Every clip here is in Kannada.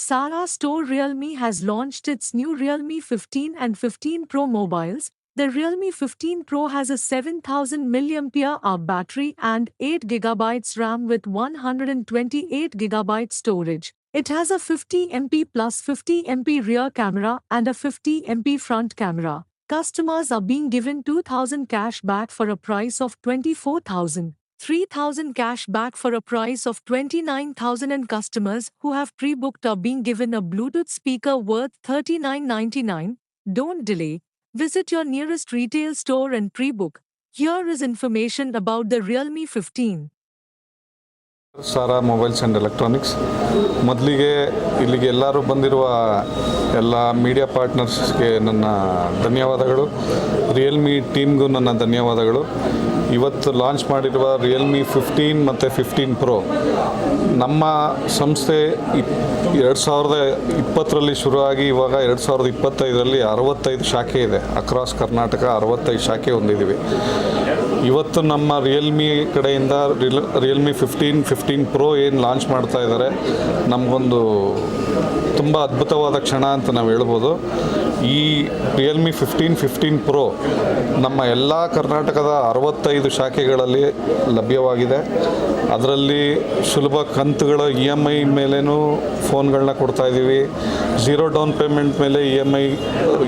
Sara Store Realme has launched its new Realme 15 and 15 Pro mobiles. The Realme 15 Pro has a 7000 mAh battery and 8GB RAM with 128GB storage. It has a 50MP plus 50MP rear camera and a 50MP front camera. Customers are being given 2000 cash back for a price of 24,000. 3,000 cash back for a price of 29,000, and customers who have pre-booked are being given a Bluetooth speaker worth $39.99. Don't delay. Visit your nearest retail store and pre-book. Here is information about the Realme 15. Sara mobiles and electronics. ಮೊದಲಿಗೆ ಇಲ್ಲಿಗೆ ಎಲ್ಲರೂ ಬಂದಿರುವ ಎಲ್ಲ ಮೀಡಿಯಾ ಪಾರ್ಟ್ನರ್ಸ್ಗೆ ನನ್ನ ಧನ್ಯವಾದಗಳು. ರಿಯಲ್ಮಿ ಟೀಮ್ಗೂ ನನ್ನ ಧನ್ಯವಾದಗಳು. ಇವತ್ತು ಲಾಂಚ್ ಮಾಡಿರುವ ರಿಯಲ್ಮಿ 15 ಮತ್ತು 15 ಪ್ರೋ ನಮ್ಮ ಸಂಸ್ಥೆ 2020ರಲ್ಲಿ ಶುರುವಾಗಿ ಇವಾಗ 2025ರಲ್ಲಿ 65 ಶಾಖೆ ಇದೆ. ಅಕ್ರಾಸ್ ಕರ್ನಾಟಕ 65 ಶಾಖೆ ಹೊಂದಿದ್ದೀವಿ. ಇವತ್ತು ನಮ್ಮ ರಿಯಲ್ಮಿ ಕಡೆಯಿಂದ ರಿಯಲ್ಮಿ 15 ಪ್ರೋ ಏನು ಲಾಂಚ್ ಮಾಡ್ತಾ ಇದ್ದಾರೆ, ನಮಗೊಂದು ತುಂಬ ಅದ್ಭುತವಾದ ಕ್ಷಣ ಅಂತ ನಾವು ಹೇಳ್ಬೋದು. ಈ ರಿಯಲ್ಮಿ 15 ಪ್ರೋ ನಮ್ಮ ಎಲ್ಲ ಕರ್ನಾಟಕದ 65 ಶಾಖೆಗಳಲ್ಲಿ ಲಭ್ಯವಾಗಿದೆ. ಅದರಲ್ಲಿ ಸುಲಭ ಕಂತುಗಳ EMI ಮೇಲೇನೂ ಫೋನ್ಗಳನ್ನ ಕೊಡ್ತಾಯಿದ್ದೀವಿ. 0 ಡೌನ್ ಪೇಮೆಂಟ್ ಮೇಲೆ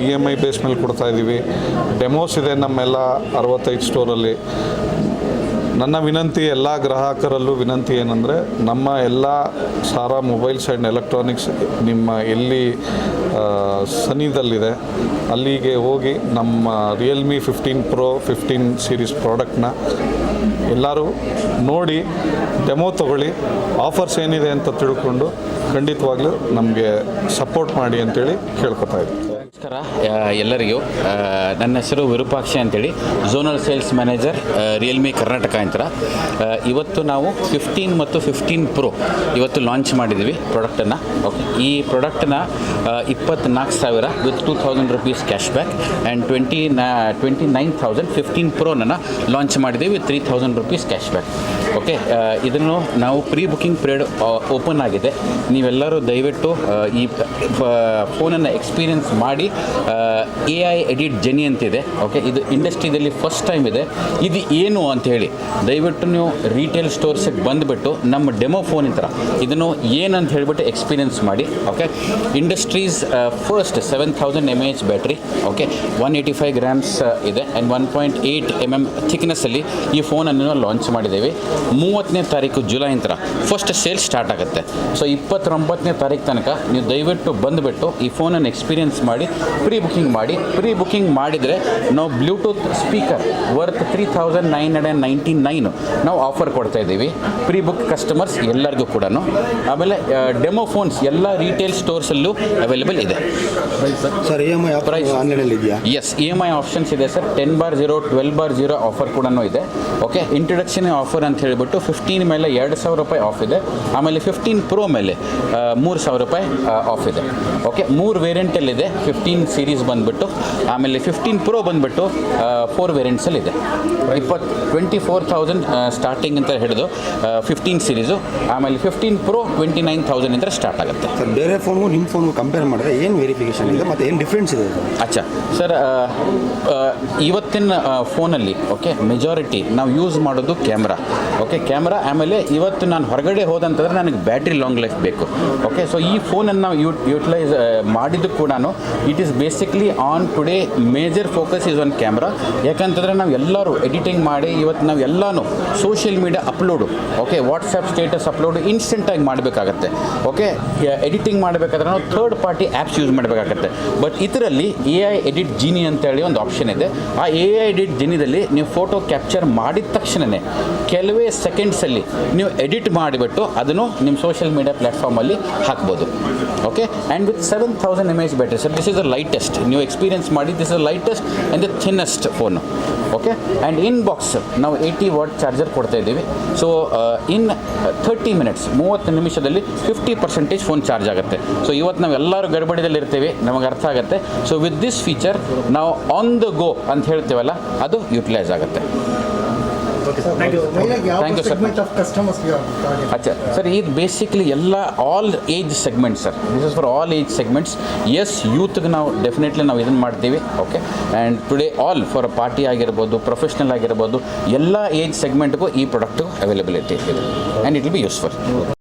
EMI ಬೇಸ್ ಮೇಲೆ ಕೊಡ್ತಾಯಿದ್ದೀವಿ. ಡೆಮೋಸ್ ಇದೆ ನಮ್ಮೆಲ್ಲ 65 ಸ್ಟೋರಲ್ಲಿ. ನನ್ನ ವಿನಂತಿ ಎಲ್ಲ ಗ್ರಾಹಕರಲ್ಲೂ ವಿನಂತಿ ಏನಂದರೆ, ನಮ್ಮ ಎಲ್ಲ ಸಾರಾ ಮೊಬೈಲ್ಸ್ ಆ್ಯಂಡ್ ಎಲೆಕ್ಟ್ರಾನಿಕ್ಸ್ ನಿಮ್ಮ ಎಲ್ಲಿ ಸನಿದಲ್ಲಿದೆ ಅಲ್ಲಿಗೆ ಹೋಗಿ ನಮ್ಮ ರಿಯಲ್ಮಿ 15 ಪ್ರೋ 15 ಸೀರೀಸ್ ಪ್ರಾಡಕ್ಟ್ನ ಎಲ್ಲರೂ ನೋಡಿ ಡೆಮೋ ತೊಗೊಳ್ಳಿ. ಆಫರ್ಸ್ ಏನಿದೆ ಅಂತ ತಿಳ್ಕೊಂಡು ಖಂಡಿತವಾಗ್ಲೂ ನಮಗೆ ಸಪೋರ್ಟ್ ಮಾಡಿ ಅಂತೇಳಿ ಕೇಳ್ಕೊತಾ ಇದ್ದೀನಿ. ನಮಸ್ಕಾರ ಎಲ್ಲರಿಗೂ. ನನ್ನ ಹೆಸರು ವಿರೂಪಾಕ್ಷ ಅಂತೇಳಿ, zonal sales manager Realme Karnataka ಅಂತ. ಇವತ್ತು ನಾವು 15 ಮತ್ತು 15 ಪ್ರೋ ಇವತ್ತು ಲಾಂಚ್ ಮಾಡಿದ್ದೀವಿ ಪ್ರಾಡಕ್ಟನ್ನು. ಓಕೆ, ಈ ಪ್ರಾಡಕ್ಟನ್ನ 24,000 with 2,000 rupees cash back and 29,000 15 ಪ್ರೋನ ಲಾಂಚ್ ಮಾಡಿದ್ದೀವಿ with 3,000 rupees cash back. Okay, ಇದನ್ನು ನಾವು ಪ್ರೀ ಬುಕಿಂಗ್ ಪೀರಿಯಡ್ ಓಪನ್ ಆಗಿದೆ. ನೀವೆಲ್ಲರೂ ದಯವಿಟ್ಟು ಈ ಫೋನನ್ನು ಎಕ್ಸ್ಪೀರಿಯನ್ಸ್ ಮಾಡಿ. AI ಎಡಿಟ್ ಜೆನಿ ಅಂತಿದೆ. ಓಕೆ, ಇದು ಇಂಡಸ್ಟ್ರಿಯಲ್ಲಿ ಫಸ್ಟ್ ಟೈಮ್ ಇದೆ. ಇದು ಏನು ಅಂತ ಹೇಳಿ ದಯವಿಟ್ಟು ನೀವು ರಿಟೇಲ್ ಸ್ಟೋರ್ಸಿಗೆ ಬಂದುಬಿಟ್ಟು ನಮ್ಮ ಡೆಮೋ ಫೋನ್ ಥರ ಇದನ್ನು ಏನಂತ ಹೇಳಿಬಿಟ್ಟು ಎಕ್ಸ್ಪೀರಿಯನ್ಸ್ ಮಾಡಿ. Okay, industries first 7000 mAh battery. Okay, 185 grams ಇದೆ ಆ್ಯಂಡ್ 1.8 mm ಥಿಕ್ನೆಸ್ಸಲ್ಲಿ ಈ ಫೋನನ್ನು ಲಾಂಚ್ ಮಾಡಿದ್ದೇವೆ. 30ನೇ ತಾರೀಕು ಜುಲೈ ನಂತರ ಫಸ್ಟ್ ಸೇಲ್ ಸ್ಟಾರ್ಟ್ ಆಗುತ್ತೆ. ಸೊ 29ನೇ ತಾರೀಕು ತನಕ ನೀವು ದಯವಿಟ್ಟು ಬಂದುಬಿಟ್ಟು ಈ ಫೋನನ್ನು ಎಕ್ಸ್ಪೀರಿಯನ್ಸ್ ಮಾಡಿ ಪ್ರೀ ಬುಕಿಂಗ್ ಮಾಡಿದರೆ ನಾವು ಬ್ಲೂಟೂತ್ ಸ್ಪೀಕರ್ ವರ್ತ್ 3,999 ನಾವು ಆಫರ್ ಕೊಡ್ತಾ ಇದ್ದೀವಿ ಪ್ರೀ ಬುಕ್ ಕಸ್ಟಮರ್ಸ್ ಎಲ್ಲರಿಗೂ ಕೂಡ. ಆಮೇಲೆ ಡೆಮೋ ಫೋನ್ಸ್ ಎಲ್ಲ ರಿಟೇಲ್ ಸ್ಟೋರ್ಸಲ್ಲೂ ಅವೈಲೇಬಲ್ ಇದೆ. ಸರ್, EMI ಪ್ರೈಸ್ ಆನ್ಲೈನಲ್ಲಿ ಇದೆಯಾ? ಎಸ್, EMI ಆಪ್ಷನ್ಸ್ ಇದೆ ಸರ್. 10/0 12/0 ಆಫರ್ ಕೂಡ ಇದೆ. ಓಕೆ, ಇಂಟ್ರೊಡಕ್ಷನ್ ಆಫರ್ ಅಂತ ಹೇಳಿಬಿಟ್ಟು 15 ಮೇಲೆ 2,000 ರೂಪಾಯಿ ಆಫ್ ಇದೆ. ಆಮೇಲೆ 15 ಪ್ರೋ ಮೇಲೆ 3,000 ರೂಪಾಯಿ ಆಫ್ ಇದೆ. ಓಕೆ, 3 ವೇರಿಯಂಟಲ್ಲಿದೆ. 15 ಸೀರೀಸ್ ಬಂದುಬಿಟ್ಟು, ಆಮೇಲೆ 15 ಪ್ರೋ ಬಂದುಬಿಟ್ಟು 4 ವೇರಿಯಂಟ್ಸಲ್ಲಿದೆ. 24,000 ಸ್ಟಾರ್ಟಿಂಗ್ ಅಂತ ಹಿಡಿದು 15 ಸೀರೀಸು. ಆಮೇಲೆ 15 ಪ್ರೋ 29,000 ಇಂದ ಸ್ಟಾರ್ಟ್ ಆಗುತ್ತೆ. ಸರ್, ಬೇರೆ ಫೋನ್ಗೂ ನಿಮ್ಮ ಫೋನ್ಗೂ ಕಂಪೇರ್ ಮಾಡಿದ್ರೆ ಏನು ವೆರಿಫಿಕೇಷನ್ ಇದೆ ಮತ್ತು ಏನು ಡಿಫ್ರೆನ್ಸ್ ಇದೆ? ಅಚ್ಚಾ ಸರ್, ಇವತ್ತಿನ ಫೋನಲ್ಲಿ ಓಕೆ ಮೆಜಾರಿಟಿ ನಾವು ಯೂಸ್ ಮಾಡೋದು ಕ್ಯಾಮ್ರಾ. Okay, camera. ಆಮೇಲೆ ಇವತ್ತು ನಾನು ಹೊರಗಡೆ ಹೋದಂತಂದರೆ ನನಗೆ ಬ್ಯಾಟ್ರಿ ಲಾಂಗ್ ಲೈಫ್ ಬೇಕು. ಓಕೆ, ಸೊ ಈ ಫೋನನ್ನು ನಾವು ಯೂಟಿಲೈಸ್ ಮಾಡಿದ್ದು ಕೂಡ it is basically on today major focus is on camera. ಯಾಕಂತಂದರೆ ನಾವು ಎಲ್ಲರೂ ಎಡಿಟಿಂಗ್ ಮಾಡಿ ಇವತ್ತು ನಾವು ಎಲ್ಲನೂ social media upload, okay, WhatsApp status upload ಇನ್ಸ್ಟೆಂಟಾಗಿ ಮಾಡಬೇಕಾಗತ್ತೆ. ಓಕೆ, ಎಡಿಟಿಂಗ್ ಮಾಡಬೇಕಾದ್ರೆ ನಾವು ಥರ್ಡ್ ಪಾರ್ಟಿ ಆ್ಯಪ್ಸ್ ಯೂಸ್ ಮಾಡಬೇಕಾಗತ್ತೆ. ಬಟ್ ಇದರಲ್ಲಿ AI ಎಡಿಟ್ ಜಿನಿ ಅಂತೇಳಿ ಒಂದು ಆಪ್ಷನ್ ಇದೆ. ಆ AI ಎಡಿಟ್ ಜಿನಿದಲ್ಲಿ ನೀವು ಫೋಟೋ ಕ್ಯಾಪ್ಚರ್ ಮಾಡಿದ ತಕ್ಷಣವೇ ಕೆಲವೇ ಸೆಕೆಂಡ್ಸಲ್ಲಿ ನೀವು ಎಡಿಟ್ ಮಾಡಿಬಿಟ್ಟು ಅದನ್ನು ನಿಮ್ಮ ಸೋಷಿಯಲ್ ಮೀಡಿಯಾ ಪ್ಲ್ಯಾಟ್ಫಾರ್ಮಲ್ಲಿ ಹಾಕ್ಬೋದು. Okay, and with 7,000 mAh battery sir. This is the lightest ನೀವು ಎಕ್ಸ್ಪೀರಿಯನ್ಸ್ ಮಾಡಿ. This is the lightest and the thinnest phone. Okay, and in box ನಾವು 80 ವಾಟ್ ಚಾರ್ಜರ್ ಕೊಡ್ತಾ ಇದ್ದೀವಿ. ಸೊ ಇನ್ 30 ಮಿನಿಟ್ಸ್ 30 ನಿಮಿಷದಲ್ಲಿ 50% ಫೋನ್ ಚಾರ್ಜ್ ಆಗುತ್ತೆ. ಸೊ ಇವತ್ತು ನಾವು ಎಲ್ಲರೂ ಗಡ್ಬಡಿದಲ್ಲಿ ಇರ್ತೀವಿ, ನಮಗೆ ಅರ್ಥ ಆಗುತ್ತೆ. ಸೊ ವಿತ್ ದಿಸ್ ಫೀಚರ್ ನಾವು ಆನ್ ದ ಗೋ ಅಂತ ಹೇಳ್ತೀವಲ್ಲ, ಅದು ಯುಟಿಲೈಸ್ ಆಗುತ್ತೆ. Thank you sir. ಅಚ್ಚಾ ಸರ್, ಇದು ಬೇಸಿಕ್ಲಿ ಎಲ್ಲ all age segment sir. This is for all age segments. Yes, ಯೂತ್ಗೆ ನಾವು ಡೆಫಿನೆಟ್ಲಿ ನಾವು ಇದನ್ನು ಮಾಡ್ತೀವಿ. Okay, and today all for party ಆಗಿರ್ಬೋದು, ಪ್ರೊಫೆಷ್ನಲ್ ಆಗಿರ್ಬೋದು, ಎಲ್ಲ ಏಜ್ ಸೆಗ್ಮೆಂಟ್ಗೂ ಈ ಪ್ರಾಡಕ್ಟು ಅವೈಲಬಿಲಿಟಿ ಇದೆ and it will be useful.